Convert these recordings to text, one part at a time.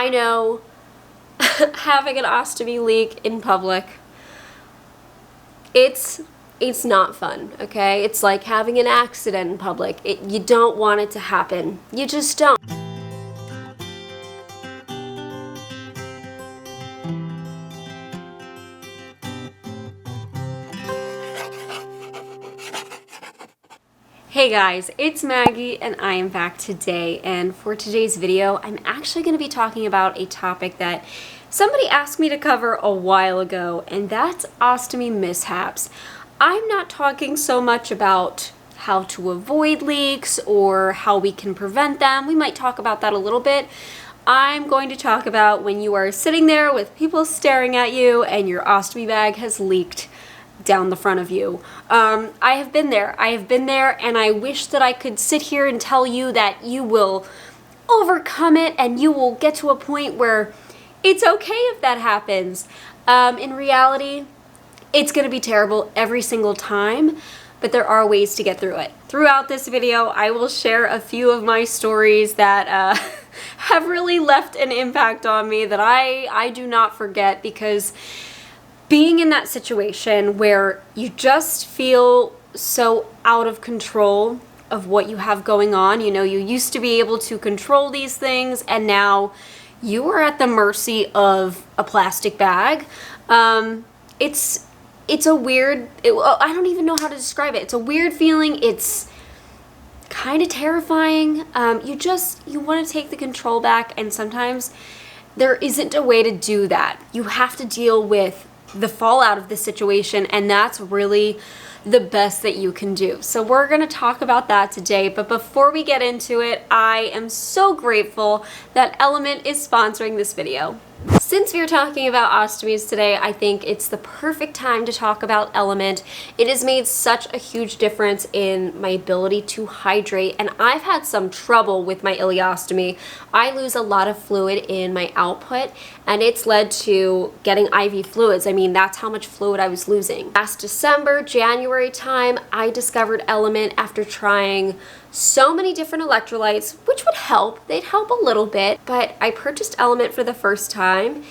I know having an ostomy leak in public, it's not fun, okay? It's like having an accident in public. You don't want it to happen. You just don't. Hey guys, it's Maggie and I am back today, and for today's video I'm actually going to be talking about a topic that somebody asked me to cover a while ago, and that's ostomy mishaps. I'm not talking so much about how to avoid leaks or how we can prevent them. We might talk about that a little bit. I'm going to talk about when you are sitting there with people staring at you and your ostomy bag has leaked down the front of you. I have been there, and I wish that I could sit here and tell you that you will overcome it and you will get to a point where it's okay if that happens. In reality, it's going to be terrible every single time, but there are ways to get through it. Throughout this video, I will share a few of my stories that have really left an impact on me that I do not forget, because being in that situation where you just feel so out of control of what you have going on, you know, you used to be able to control these things and now you are at the mercy of a plastic bag. It's a weird, I don't even know how to describe it. It's a weird feeling. It's kind of terrifying. You want to take the control back, and sometimes there isn't a way to do that. You have to deal with the fallout of the situation, and that's really the best that you can do. So we're going to talk about that today, but before we get into it, I am so grateful that Element is sponsoring this video. Since we're talking about ostomies today, I think it's the perfect time to talk about Element. It has made such a huge difference in my ability to hydrate, and I've had some trouble with my ileostomy. I lose a lot of fluid in my output, and it's led to getting IV fluids. I mean, that's how much fluid I was losing. Last December, January time, I discovered Element after trying so many different electrolytes, which would help. They'd help a little bit, but I purchased Element for the first time,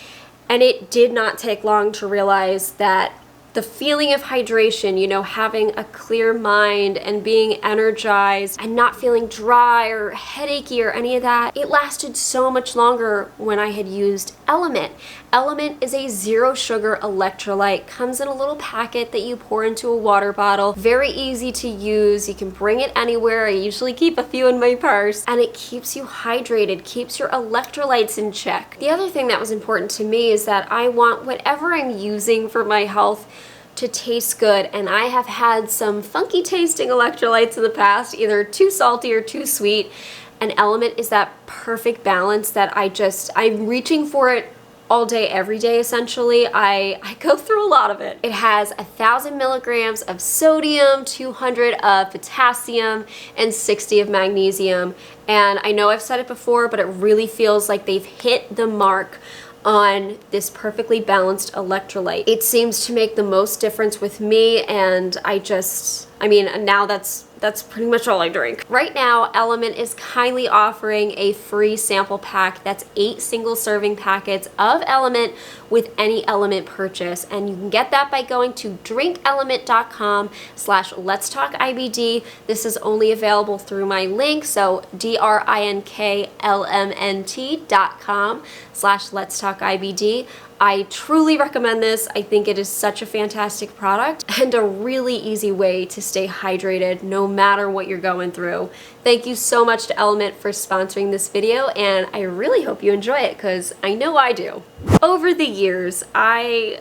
and it did not take long to realize that the feeling of hydration, you know, having a clear mind and being energized and not feeling dry or headachy or any of that, it lasted so much longer when I had used Element. Element is a zero sugar electrolyte, comes in a little packet that you pour into a water bottle. Very easy to use. You can bring it anywhere. I usually keep a few in my purse, and it keeps you hydrated, keeps your electrolytes in check. The other thing that was important to me is that I want whatever I'm using for my health to taste good, and I have had some funky tasting electrolytes in the past, either too salty or too sweet, and Element is that perfect balance that I'm reaching for it all day, every day, essentially. I go through a lot of it. It has 1,000 milligrams of sodium, 200 of potassium, and 60 of magnesium, and I know I've said it before, but it really feels like they've hit the mark on this perfectly balanced electrolyte. It seems to make the most difference with me, and now that's pretty much all I drink. Right now, Element is kindly offering a free sample pack that's 8 single serving packets of Element with any Element purchase, and you can get that by going to drinkelement.com/LetsTalkIBD. This is only available through my link, so drinklmnt.com/LetsTalkIBD. I truly recommend this. I think it is such a fantastic product and a really easy way to stay hydrated no matter what you're going through. Thank you so much to Element for sponsoring this video, and I really hope you enjoy it, because I know I do. Over the years, I've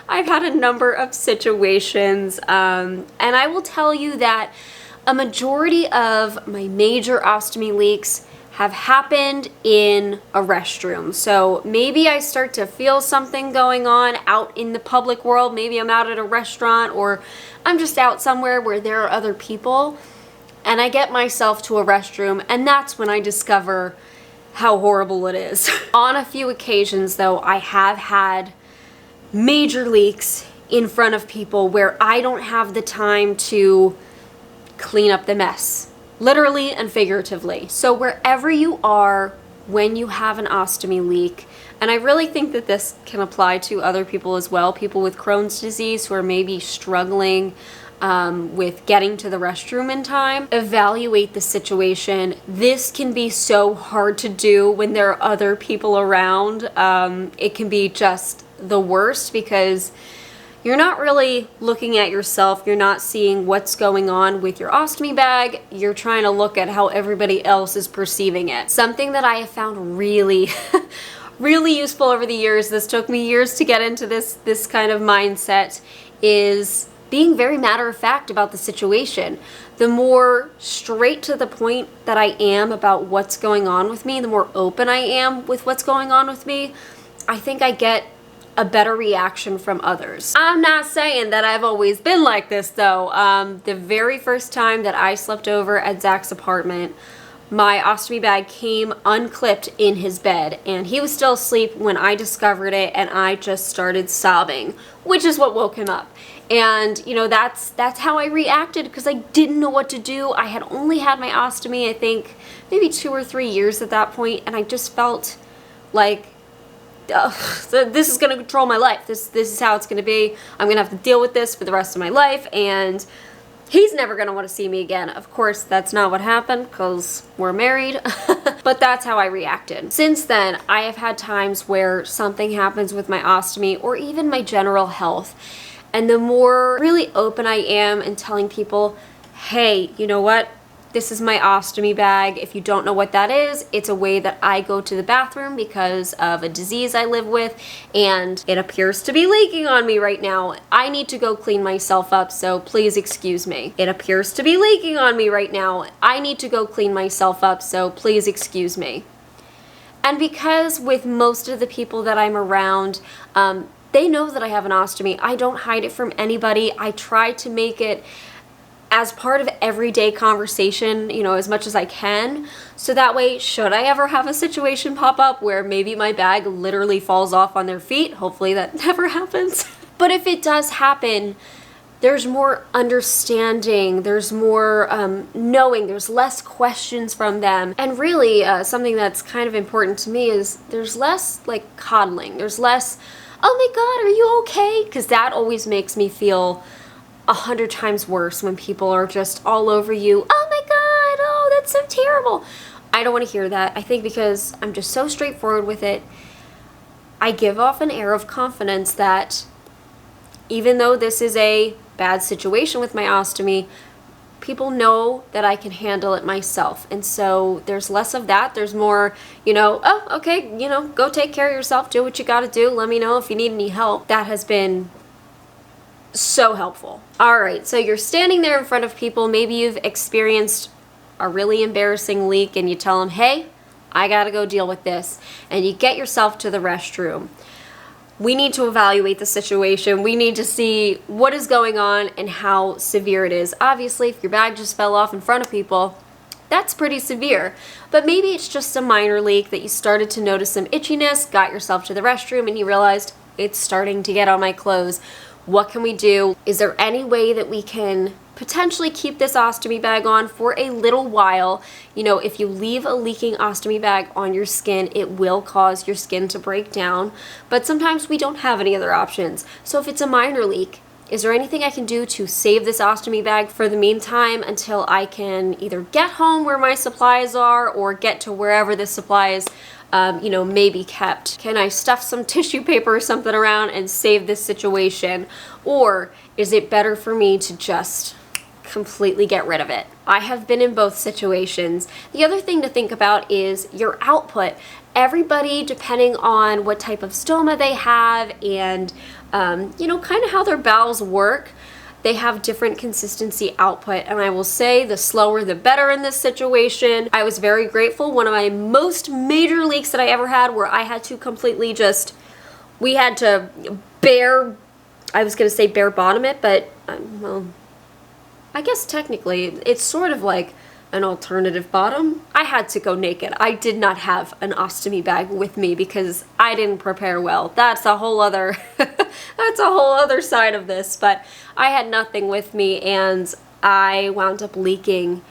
had a number of situations, and I will tell you that a majority of my major ostomy leaks have happened in a restroom. So maybe I start to feel something going on out in the public world. Maybe I'm out at a restaurant, or I'm just out somewhere where there are other people, and I get myself to a restroom, and that's when I discover how horrible it is. On a few occasions though, I have had major leaks in front of people where I don't have the time to clean up the mess. Literally and figuratively. So wherever you are, when you have an ostomy leak, and I really think that this can apply to other people as well, people with Crohn's disease who are maybe struggling with getting to the restroom in time, evaluate the situation. This can be so hard to do when there are other people around. It can be just the worst because you're not really looking at yourself. You're not seeing what's going on with your ostomy bag. You're trying to look at how everybody else is perceiving it. Something that I have found really really useful over the years, this took me years to get into this kind of mindset, is being very matter-of-fact about the situation. The more straight to the point that I am about what's going on with me, the more open I am with what's going on with me, I think I get a better reaction from others. I'm not saying that I've always been like this though. The very first time that I slept over at Zach's apartment, my ostomy bag came unclipped in his bed, and he was still asleep when I discovered it, and I just started sobbing, which is what woke him up. And you know, that's how I reacted, because I didn't know what to do. I had only had my ostomy, I think, maybe 2 or 3 years at that point, and I just felt like, this is gonna control my life. This is how it's gonna be. I'm gonna have to deal with this for the rest of my life, and he's never gonna want to see me again. Of course, that's not what happened because we're married, but that's how I reacted. Since then, I have had times where something happens with my ostomy or even my general health, and the more really open I am in telling people, hey, you know what? This is my ostomy bag. If you don't know what that is, it's a way that I go to the bathroom because of a disease I live with, and it appears to be leaking on me right now. I need to go clean myself up, so please excuse me. It appears to be leaking on me right now. I need to go clean myself up, so please excuse me. And because with most of the people that I'm around, they know that I have an ostomy. I don't hide it from anybody. I try to make it as part of everyday conversation, you know, as much as I can. So that way, should I ever have a situation pop up where maybe my bag literally falls off on their feet, hopefully that never happens. But if it does happen, there's more understanding, there's more knowing, there's less questions from them. And really, something that's kind of important to me is there's less like coddling. There's less, oh my God, are you okay? Because that always makes me feel 100 times worse when people are just all over you. Oh my God, oh, that's so terrible. I don't want to hear that. I think because I'm just so straightforward with it, I give off an air of confidence that even though this is a bad situation with my ostomy, people know that I can handle it myself. And so there's less of that. There's more, you know, oh, okay, you know, go take care of yourself, do what you got to do. Let me know if you need any help. That has been so helpful. All right, so you're standing there in front of people. Maybe you've experienced a really embarrassing leak and you tell them, hey, I gotta go deal with this. And you get yourself to the restroom. We need to evaluate the situation. We need to see what is going on and how severe it is. Obviously, if your bag just fell off in front of people, that's pretty severe. But maybe it's just a minor leak that you started to notice some itchiness, got yourself to the restroom, and you realized it's starting to get on my clothes. What can we do? Is there any way that we can potentially keep this ostomy bag on for a little while? You know, if you leave a leaking ostomy bag on your skin, it will cause your skin to break down, but sometimes we don't have any other options. So if it's a minor leak, is there anything I can do to save this ostomy bag for the meantime until I can either get home where my supplies are or get to wherever the supplies you know, may be kept? Can I stuff some tissue paper or something around and save this situation? Or is it better for me to just completely get rid of it? I have been in both situations. The other thing to think about is your output. Everybody, depending on what type of stoma they have and, you know, kind of how their bowels work, they have different consistency output, and I will say the slower the better in this situation. I was very grateful. One of my most major leaks that I ever had, where I had to completely just, we had to bare, I was gonna say bare bottom it, but well, I guess technically it's sort of like an alternative bottom. I had to go naked. I did not have an ostomy bag with me because I didn't prepare well. That's a whole other that's a whole other side of this, but I had nothing with me and I wound up leaking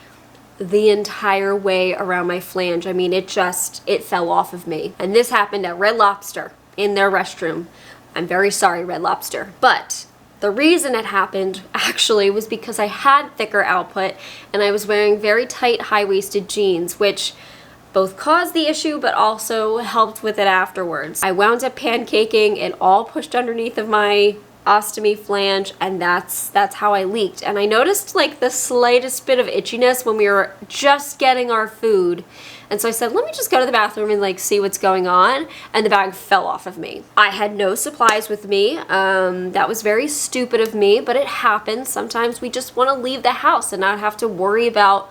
the entire way around my flange. I mean, it fell off of me. And this happened at Red Lobster in their restroom. I'm very sorry, Red Lobster. But the reason it happened actually was because I had thicker output and I was wearing very tight high-waisted jeans, which both caused the issue but also helped with it afterwards. I wound up pancaking, it all pushed underneath of my ostomy flange, and that's how I leaked. And I noticed like the slightest bit of itchiness when we were just getting our food. And so I said, let me just go to the bathroom and like see what's going on. And the bag fell off of me. I had no supplies with me. That was very stupid of me, but it happens. Sometimes we just want to leave the house and not have to worry about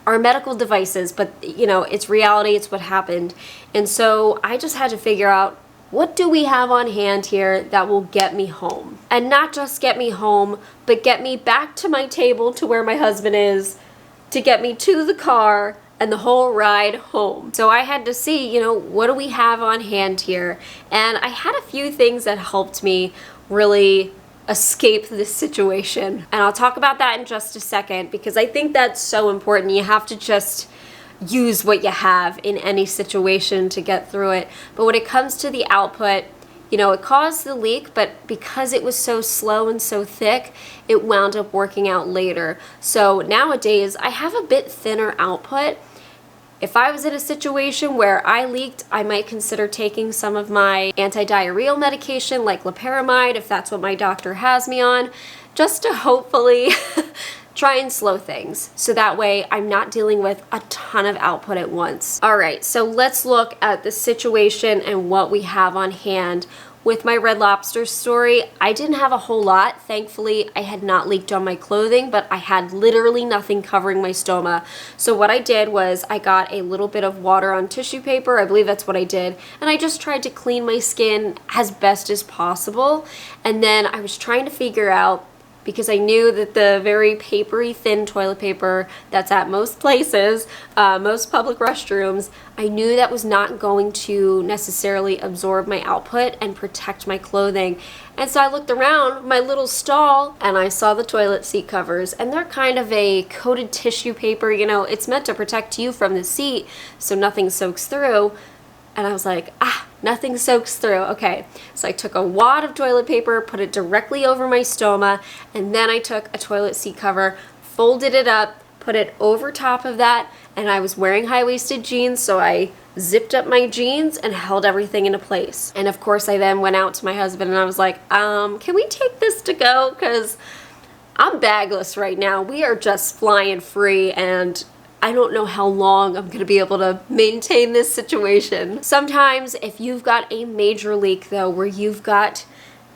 our medical devices. But you know, it's reality, it's what happened. And so I just had to figure out, what do we have on hand here that will get me home? And not just get me home, but get me back to my table to where my husband is, to get me to the car, and the whole ride home. So I had to see, you know, what do we have on hand here? And I had a few things that helped me really escape this situation. And I'll talk about that in just a second because I think that's so important. You have to just use what you have in any situation to get through it. But when it comes to the output, you know, it caused the leak, but because it was so slow and so thick, it wound up working out later. So nowadays, I have a bit thinner output. If I was in a situation where I leaked, I might consider taking some of my anti-diarrheal medication like loperamide, if that's what my doctor has me on, just to hopefully try and slow things. So that way I'm not dealing with a ton of output at once. All right, so let's look at the situation and what we have on hand. With my Red Lobster story, I didn't have a whole lot. Thankfully, I had not leaked on my clothing, but I had literally nothing covering my stoma. So what I did was I got a little bit of water on tissue paper, I believe that's what I did, and I just tried to clean my skin as best as possible. And then I was trying to figure out, because I knew that the very papery thin toilet paper that's at most places, most public restrooms, I knew that was not going to necessarily absorb my output and protect my clothing. And so I looked around my little stall and I saw the toilet seat covers, and they're kind of a coated tissue paper. You know, it's meant to protect you from the seat so nothing soaks through. And I was like, nothing soaks through. Okay, so I took a wad of toilet paper, put it directly over my stoma, and then I took a toilet seat cover, folded it up, put it over top of that, and I was wearing high-waisted jeans, so I zipped up my jeans and held everything into place. And of course, I then went out to my husband and I was like, can we take this to go? Because I'm bagless right now. We are just flying free, and I don't know how long I'm gonna be able to maintain this situation. Sometimes if you've got a major leak though, where you've got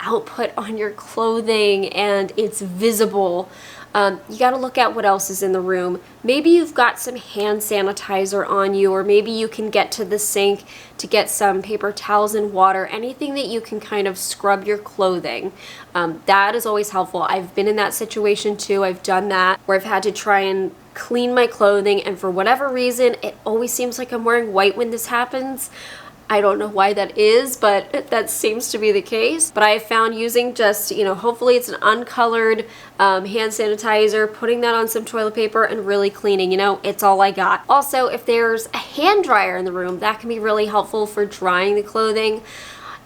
output on your clothing and it's visible, you gotta look at what else is in the room. Maybe you've got some hand sanitizer on you, or maybe you can get to the sink to get some paper towels and water, anything that you can kind of scrub your clothing. That is always helpful. I've been in that situation too. I've done that where I've had to try and clean my clothing, and for whatever reason, it always seems like I'm wearing white when this happens. I don't know why that is, but that seems to be the case. But I have found using just, you know, hopefully it's an uncolored hand sanitizer, putting that on some toilet paper and really cleaning, you know, it's all I got. Also, if there's a hand dryer in the room, that can be really helpful for drying the clothing.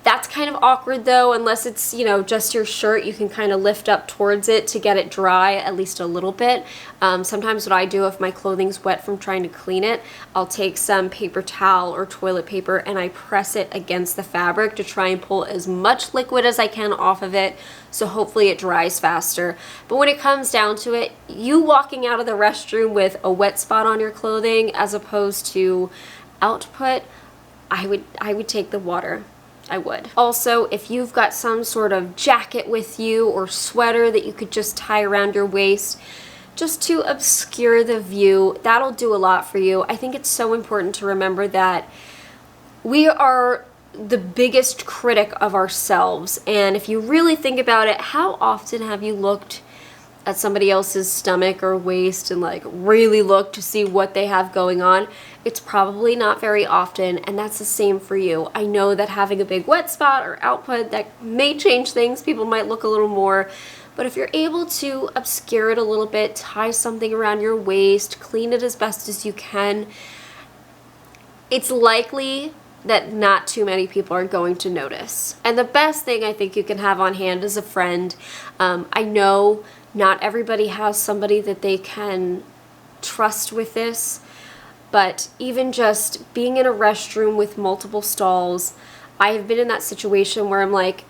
That's kind of awkward though, unless it's, you know, just your shirt, you can kind of lift up towards it to get it dry at least a little bit. Sometimes what I do if my clothing's wet from trying to clean it, I'll take some paper towel or toilet paper and I press it against the fabric to try and pull as much liquid as I can off of it, so hopefully it dries faster. But when it comes down to it, you walking out of the restroom with a wet spot on your clothing as opposed to output, I would take the water. I would. Also, if you've got some sort of jacket with you or sweater that you could just tie around your waist just to obscure the view, that'll do a lot for you. I think it's so important to remember that we are the biggest critic of ourselves, and if you really think about it, how often have you looked at somebody else's stomach or waist and like really look to see what they have going on? It's probably not very often, and that's the same for you. I know that having a big wet spot or output, that may change things. People might look a little more But if you're able to obscure it a little bit, tie something around your waist, clean it as best as you can, it's likely that not too many people are going to notice. And the best thing I think you can have on hand is a friend. I know not everybody has somebody that they can trust with this, but even just being in a restroom with multiple stalls, I have been in that situation where I'm like,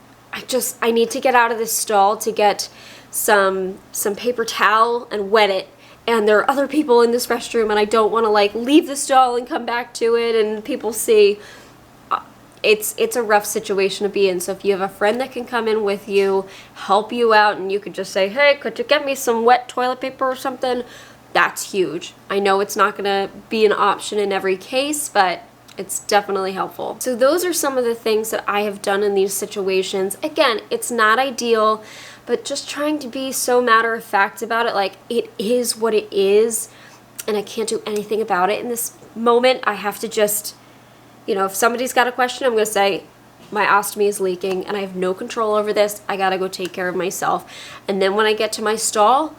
I need to get out of this stall to get some paper towel and wet it, and there are other people in this restroom and I don't want to like leave the stall and come back to it and people see. It's a rough situation to be in. So if you have a friend that can come in with you, help you out, and you could just say, hey, could you get me some wet toilet paper or something? That's huge. I know it's not gonna be an option in every case, but it's definitely helpful. So those are some of the things that I have done in these situations. Again, it's not ideal, but just trying to be so matter of fact about it, like it is what it is, and I can't do anything about it in this moment. I have to just, you know, if somebody's got a question, I'm gonna say, my ostomy is leaking and I have no control over this. I gotta go take care of myself. And then when I get to my stall,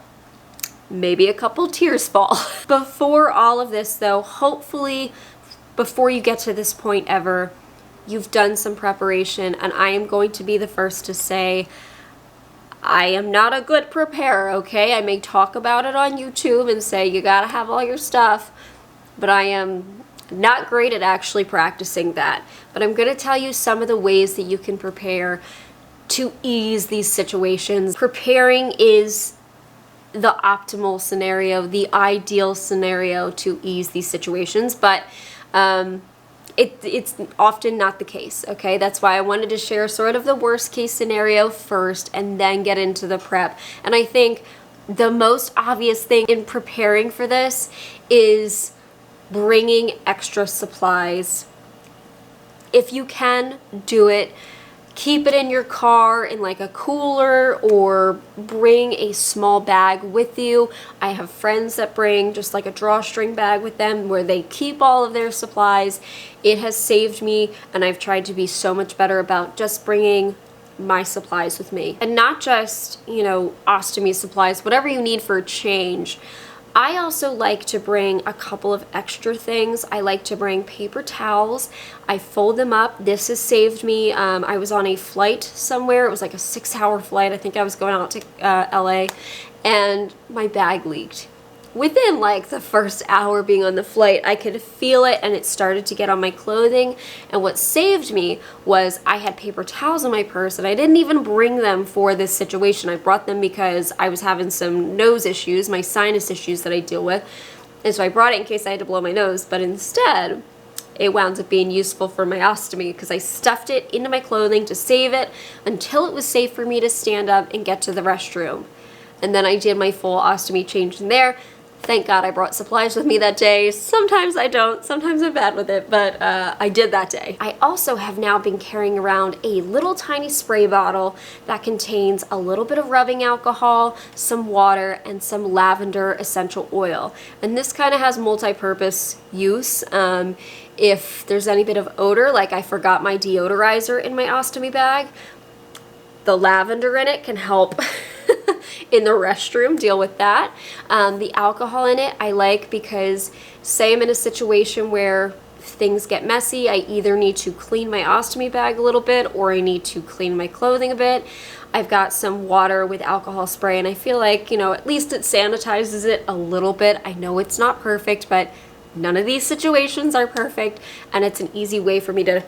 maybe a couple tears fall. Before all of this though, hopefully before you get to this point ever, you've done some preparation, and I am going to be the first to say, I am not a good preparer, okay? I may talk about it on YouTube and say you gotta have all your stuff, but I am not great at actually practicing that. But I'm gonna tell you some of the ways that you can prepare to ease these situations. Preparing is the optimal scenario, the ideal scenario to ease these situations, but it's often not the case, okay? That's why I wanted to share sort of the worst case scenario first and then get into the prep. And I think the most obvious thing in preparing for this is bringing extra supplies. If you can, do it. Keep it in your car in like a cooler, or bring a small bag with you. I have friends that bring just like a drawstring bag with them where they keep all of their supplies. It has saved me, and I've tried to be so much better about just bringing my supplies with me. And not just, you know, ostomy supplies, whatever you need for a change. I also like to bring a couple of extra things. I like to bring paper towels. I fold them up. This has saved me. I was on a flight somewhere. It was like a 6-hour flight. I think I was going out to LA, and my bag leaked. Within like the first hour being on the flight, I could feel it, and it started to get on my clothing. And what saved me was I had paper towels in my purse, and I didn't even bring them for this situation. I brought them because I was having some nose issues, my sinus issues that I deal with. And so I brought it in case I had to blow my nose, but instead it wound up being useful for my ostomy because I stuffed it into my clothing to save it until it was safe for me to stand up and get to the restroom. And then I did my full ostomy change in there. Thank God I brought supplies with me that day. Sometimes I don't, sometimes I'm bad with it, but I did that day. I also have now been carrying around a little tiny spray bottle that contains a little bit of rubbing alcohol, some water, and some lavender essential oil. And this kind of has multi-purpose use. If there's any bit of odor, like I forgot my deodorizer in my ostomy bag, the lavender in it can help in the restroom deal with that. The alcohol in it I like because say I'm in a situation where things get messy, I either need to clean my ostomy bag a little bit or I need to clean my clothing a bit. I've got some water with alcohol spray, and I feel like, you know, at least it sanitizes it a little bit. I know it's not perfect, but none of these situations are perfect, and it's an easy way for me to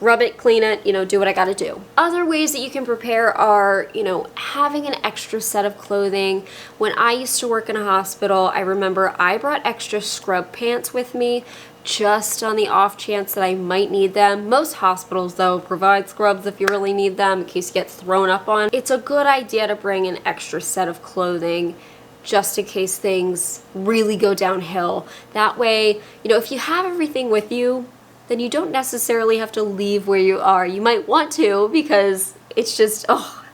rub it, clean it, you know, do what I gotta do. Other ways that you can prepare are, you know, having an extra set of clothing. When I used to work in a hospital, I remember I brought extra scrub pants with me just on the off chance that I might need them. Most hospitals, though, provide scrubs if you really need them in case you get thrown up on. It's a good idea to bring an extra set of clothing just in case things really go downhill. That way, you know, if you have everything with you, then you don't necessarily have to leave where you are. You might want to because it's just, oh,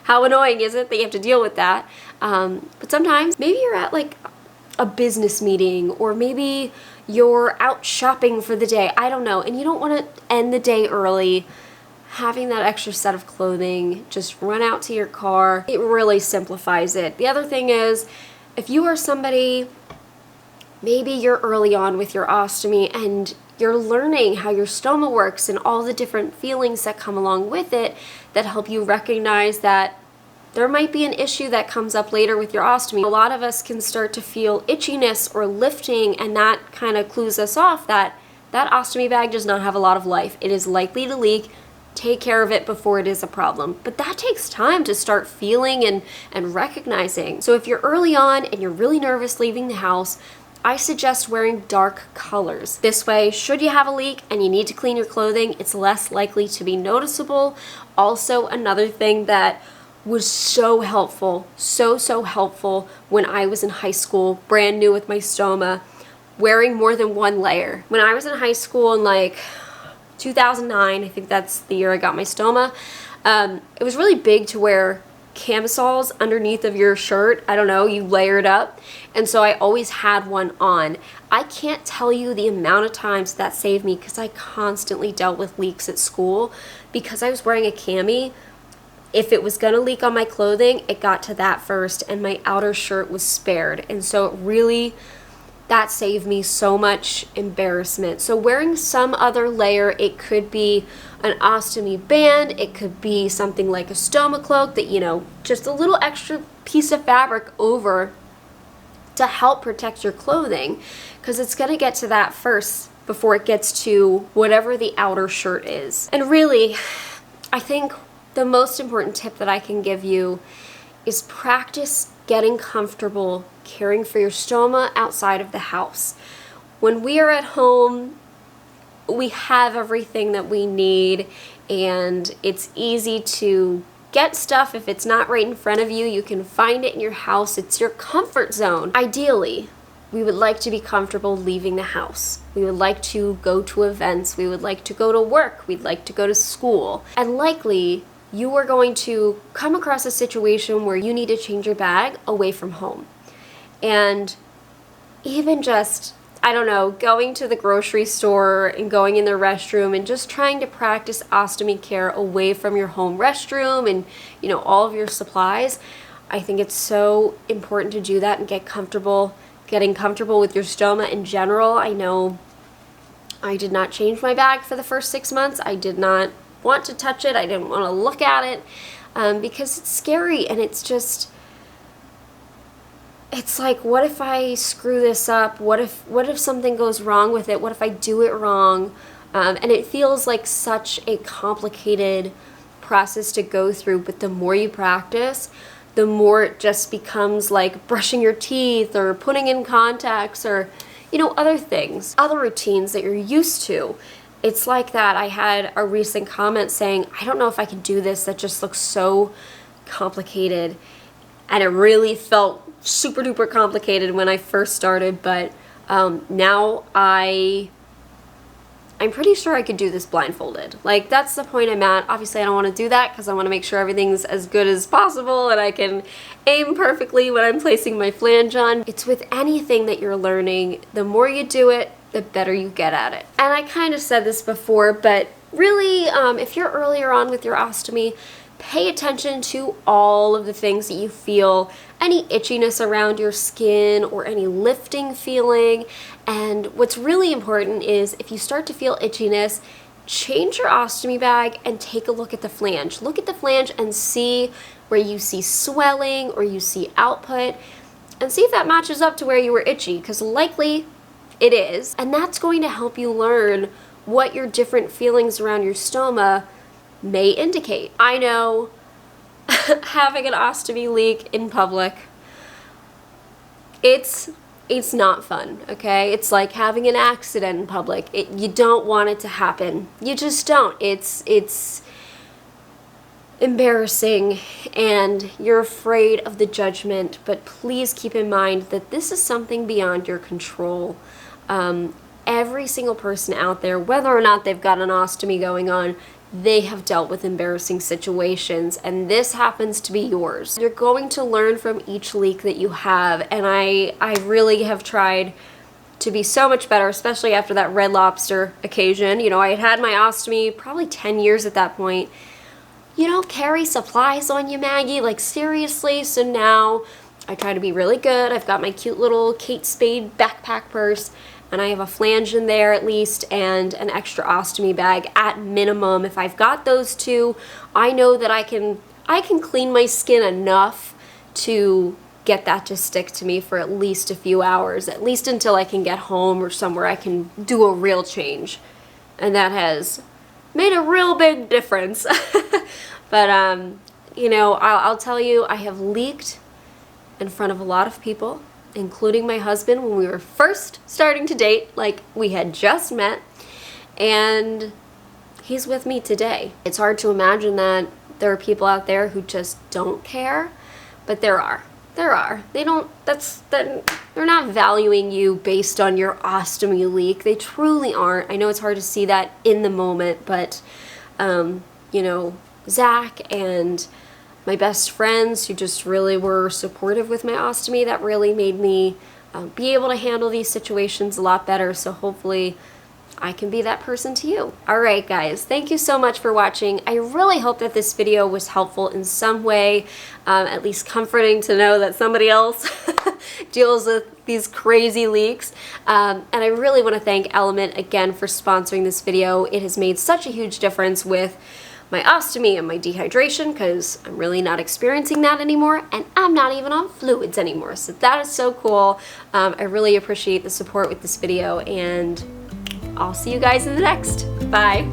how annoying is it that you have to deal with that? But sometimes maybe you're at like a business meeting, or maybe you're out shopping for the day, I don't know, and you don't want to end the day early. having that extra set of clothing, just run out to your car. It really simplifies it. The other thing is, if you are somebody, maybe you're early on with your ostomy and you're learning how your stoma works and all the different feelings that come along with it that help you recognize that there might be an issue that comes up later with your ostomy. A lot of us can start to feel itchiness or lifting, and that kind of clues us off that that ostomy bag does not have a lot of life. It is likely to leak. Take care of it before it is a problem. But that takes time to start feeling and recognizing. So if you're early on and you're really nervous leaving the house, I suggest wearing dark colors. This way, should you have a leak and you need to clean your clothing, it's less likely to be noticeable. Also, another thing that was so helpful, so helpful when I was in high school, brand new with my stoma, wearing more than one layer. When I was in high school in like 2009, I think that's the year I got my stoma, it was really big to wear camisoles underneath of your shirt. I don't know, you layer it up. And so I always had one on. I can't tell you the amount of times that saved me because I constantly dealt with leaks at school. Because I was wearing a cami, if it was gonna leak on my clothing, it got to that first and my outer shirt was spared. And so it really, that saved me so much embarrassment. So wearing some other layer, it could be an ostomy band, it could be something like a stoma cloak that, you know, just a little extra piece of fabric over to help protect your clothing, because it's gonna get to that first before it gets to whatever the outer shirt is. And really, I think the most important tip that I can give you is practice getting comfortable caring for your stoma outside of the house. When we are at home, we have everything that we need, and it's easy to get stuff. If it's not right in front of you, you can find it in your house. It's your comfort zone. Ideally, we would like to be comfortable leaving the house. We would like to go to events. We would like to go to work. We'd like to go to school. And likely, you are going to come across a situation where you need to change your bag away from home. And even just, I don't know, going to the grocery store and going in the restroom and just trying to practice ostomy care away from your home restroom and, you know, all of your supplies. I think it's so important to do that and get comfortable, getting comfortable with your stoma in general. I know I did not change my bag for the first 6 months. I did not want to touch it. I didn't want to look at it because it's scary, and it's just, it's like, what if I screw this up? What if something goes wrong with it? What if I do it wrong? And it feels like such a complicated process to go through, but the more you practice, the more it just becomes like brushing your teeth or putting in contacts or, you know, other things, other routines that you're used to. It's like that. I had a recent comment saying, I don't know if I can do this. That just looks so complicated. And it really felt super duper complicated when I first started, but now I'm pretty sure I could do this blindfolded. Like, that's the point I'm at. Obviously, I don't want to do that because I want to make sure everything's as good as possible and I can aim perfectly when I'm placing my flange on. It's with anything that you're learning, the more you do it, the better you get at it. And I kind of said this before, but really, if you're earlier on with your ostomy, pay attention to all of the things that you feel, any itchiness around your skin or any lifting feeling. And what's really important is if you start to feel itchiness, change your ostomy bag and take a look at the flange. Look at the flange and see where you see swelling or you see output, and see if that matches up to where you were itchy, because likely it is. And that's going to help you learn what your different feelings around your stoma may indicate. I know having an ostomy leak in public, it's not fun, okay? It's like having an accident in public. You don't want it to happen. You just don't. It's embarrassing and you're afraid of the judgment, but please keep in mind that this is something beyond your control. Every single person out there, whether or not they've got an ostomy going on, they have dealt with embarrassing situations, and this happens to be yours. You're going to learn from each leak that you have, and I really have tried to be so much better, especially after that Red Lobster occasion. You know, I had had my ostomy probably 10 years at that point. You don't carry supplies on you, Maggie, like seriously. So now I try to be really good. I've got my cute little Kate Spade backpack purse, and I have a flange in there at least, and an extra ostomy bag at minimum. If I've got those two, I know that I can clean my skin enough to get that to stick to me for at least a few hours, at least until I can get home or somewhere I can do a real change. And that has made a real big difference. But, you know, I'll tell you, I have leaked in front of a lot of people, including my husband when we were first starting to date, like we had just met, and he's with me today. It's hard to imagine that there are people out there who just don't care, but there are. They're not valuing you based on your ostomy leak. They truly aren't. I know it's hard to see that in the moment, but, you know, Zach and my best friends who just really were supportive with my ostomy, that really made me be able to handle these situations a lot better. So hopefully I can be that person to you. All right, guys, thank you so much for watching. I really hope that this video was helpful in some way, at least comforting to know that somebody else deals with these crazy leaks. And I really want to thank Element again for sponsoring this video. It has made such a huge difference with my ostomy and my dehydration, because I'm really not experiencing that anymore, and I'm not even on fluids anymore. So that is so cool. I really appreciate the support with this video, and I'll see you guys in the next. Bye.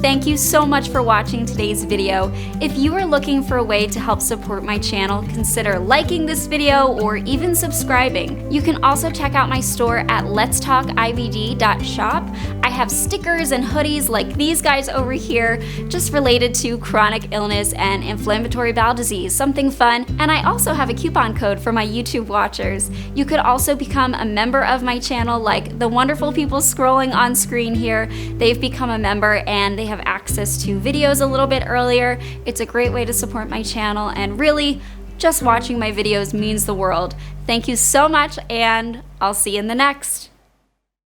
Thank you so much for watching today's video. If you are looking for a way to help support my channel, consider liking this video or even subscribing. You can also check out my store at LetsTalkIBD.shop. I have stickers and hoodies like these guys over here, just related to chronic illness and inflammatory bowel disease, something fun. And I also have a coupon code for my YouTube watchers. You could also become a member of my channel, like the wonderful people scrolling on screen here. They've become a member and they have access to videos a little bit earlier. It's a great way to support my channel, and really, just watching my videos means the world. Thank you so much, and I'll see you in the next.